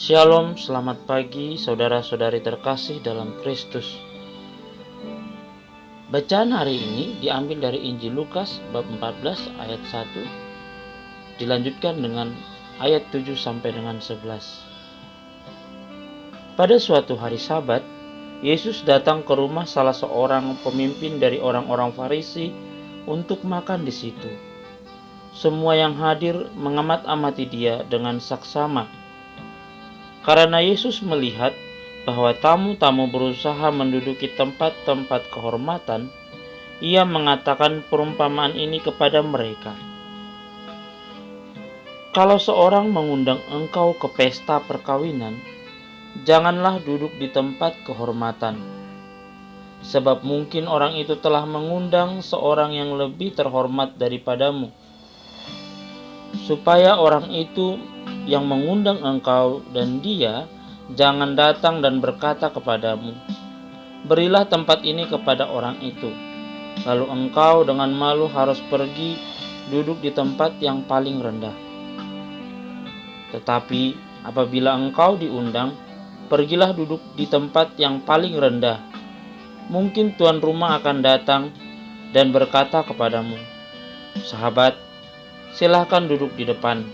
Shalom, selamat pagi saudara-saudari terkasih dalam Kristus. Bacaan hari ini diambil dari Injil Lukas bab 14 ayat 1, dilanjutkan dengan ayat 7 sampai dengan 11. Pada suatu hari Sabat, Yesus datang ke rumah salah seorang pemimpin dari orang-orang Farisi untuk makan di situ. Semua yang hadir mengamat-amati dia dengan saksama. Karena Yesus melihat bahwa tamu-tamu berusaha menduduki tempat-tempat kehormatan, Ia mengatakan perumpamaan ini kepada mereka. Kalau seorang mengundang engkau ke pesta perkawinan, janganlah duduk di tempat kehormatan, sebab mungkin orang itu telah mengundang seorang yang lebih terhormat daripadamu, supaya orang itu yang mengundang engkau dan dia jangan datang dan berkata kepadamu, berilah tempat ini kepada orang itu, lalu engkau dengan malu harus pergi duduk di tempat yang paling rendah. Tetapi apabila engkau diundang, pergilah duduk di tempat yang paling rendah. Mungkin tuan rumah akan datang dan berkata kepadamu, sahabat, silahkan duduk di depan.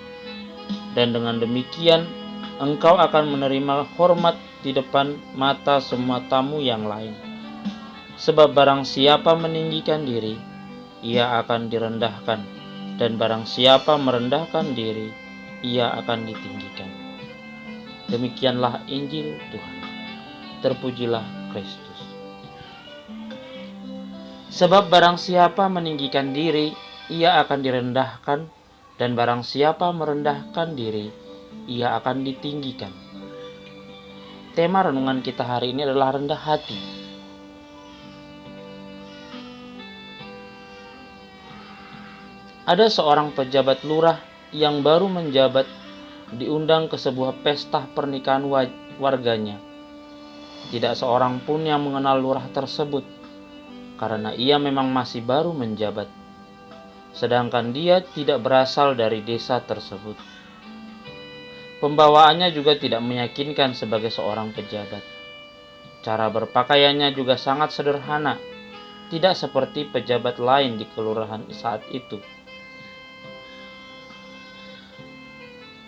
Dan dengan demikian engkau akan menerima hormat di depan mata semua tamu yang lain. Sebab barang siapa meninggikan diri, ia akan direndahkan, dan barang siapa merendahkan diri, ia akan ditinggikan. Demikianlah Injil Tuhan. Terpujilah Kristus. Sebab barang siapa meninggikan diri, ia akan direndahkan, dan barang siapa merendahkan diri, ia akan ditinggikan. Tema renungan kita hari ini adalah rendah hati. Ada seorang pejabat lurah yang baru menjabat diundang ke sebuah pesta pernikahan warganya. Tidak seorang pun yang mengenal lurah tersebut, karena ia memang masih baru menjabat. Sedangkan dia tidak berasal dari desa tersebut. Pembawaannya juga tidak meyakinkan sebagai seorang pejabat. Cara berpakaiannya juga sangat sederhana, tidak seperti pejabat lain di kelurahan saat itu.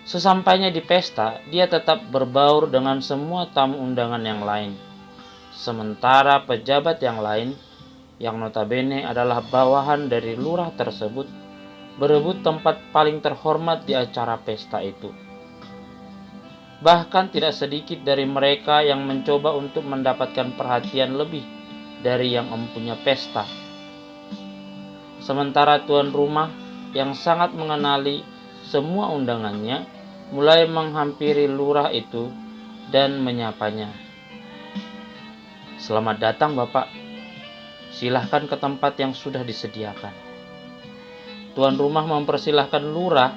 Sesampainya di pesta, dia tetap berbaur dengan semua tamu undangan yang lain. Sementara pejabat yang lain, yang notabene adalah bawahan dari lurah tersebut, berebut tempat paling terhormat di acara pesta itu. Bahkan tidak sedikit dari mereka yang mencoba untuk mendapatkan perhatian lebih dari yang empunya pesta. Sementara tuan rumah yang sangat mengenali semua undangannya mulai menghampiri lurah itu dan menyapanya. Selamat datang Bapak. Silahkan ke tempat yang sudah disediakan. Tuan rumah mempersilahkan lurah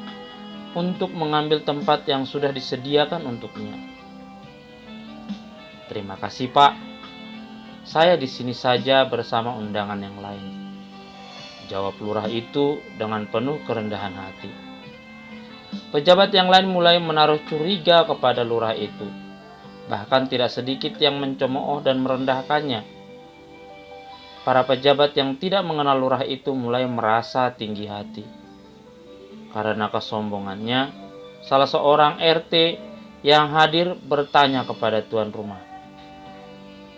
untuk mengambil tempat yang sudah disediakan untuknya. Terima kasih Pak, saya di sini saja bersama undangan yang lain, jawab lurah itu dengan penuh kerendahan hati. Pejabat yang lain mulai menaruh curiga kepada lurah itu. Bahkan tidak sedikit yang mencemooh dan merendahkannya. Para pejabat yang tidak mengenal lurah itu mulai merasa tinggi hati. Karena kesombongannya, salah seorang RT yang hadir bertanya kepada tuan rumah,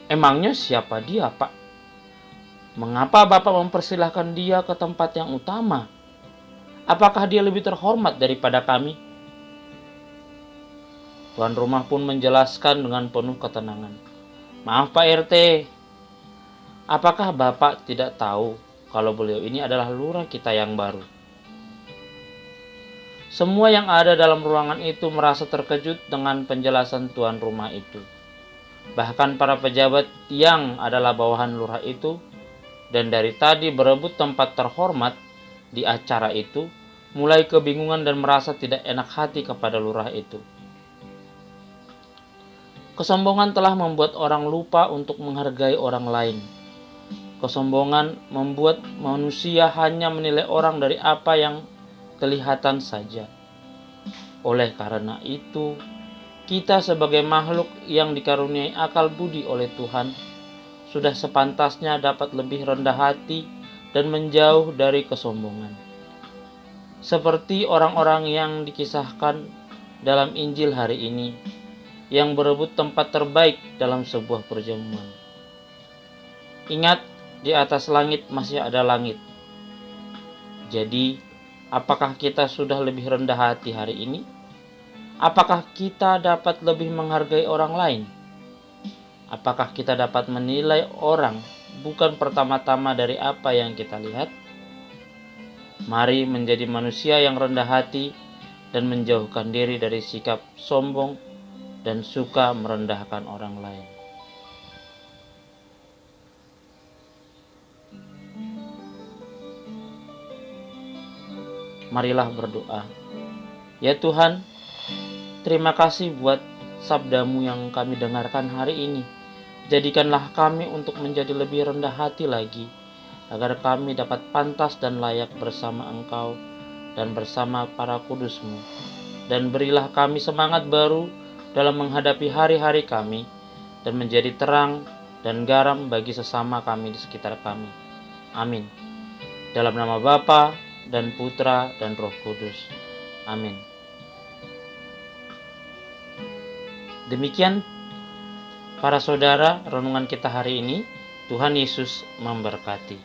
emangnya siapa dia, Pak? Mengapa Bapak mempersilahkan dia ke tempat yang utama? Apakah dia lebih terhormat daripada kami? Tuan rumah pun menjelaskan dengan penuh ketenangan. Maaf Pak RT, apakah Bapak tidak tahu kalau beliau ini adalah lurah kita yang baru? Semua yang ada dalam ruangan itu merasa terkejut dengan penjelasan tuan rumah itu. Bahkan para pejabat yang adalah bawahan lurah itu dan dari tadi berebut tempat terhormat di acara itu mulai kebingungan dan merasa tidak enak hati kepada lurah itu. Kesombongan telah membuat orang lupa untuk menghargai orang lain. Kesombongan membuat manusia hanya menilai orang dari apa yang kelihatan saja. Oleh karena itu, kita sebagai makhluk yang dikaruniai akal budi oleh Tuhan, sudah sepantasnya dapat lebih rendah hati dan menjauh dari kesombongan. Seperti orang-orang yang dikisahkan dalam Injil hari ini, yang berebut tempat terbaik dalam sebuah perjamuan. Ingat, di atas langit masih ada langit. Jadi, apakah kita sudah lebih rendah hati hari ini? Apakah kita dapat lebih menghargai orang lain? Apakah kita dapat menilai orang bukan pertama-tama dari apa yang kita lihat? Mari menjadi manusia yang rendah hati dan menjauhkan diri dari sikap sombong dan suka merendahkan orang lain. Marilah berdoa. Ya Tuhan, terima kasih buat sabdamu yang kami dengarkan hari ini. Jadikanlah kami untuk menjadi lebih rendah hati lagi, agar kami dapat pantas dan layak bersama Engkau dan bersama para kudus-Mu. Dan berilah kami semangat baru dalam menghadapi hari-hari kami, dan menjadi terang dan garam bagi sesama kami di sekitar kami. Amin. Dalam nama Bapa dan Putra dan Roh Kudus. Amin. Demikian para saudara renungan kita hari ini. Tuhan Yesus memberkati.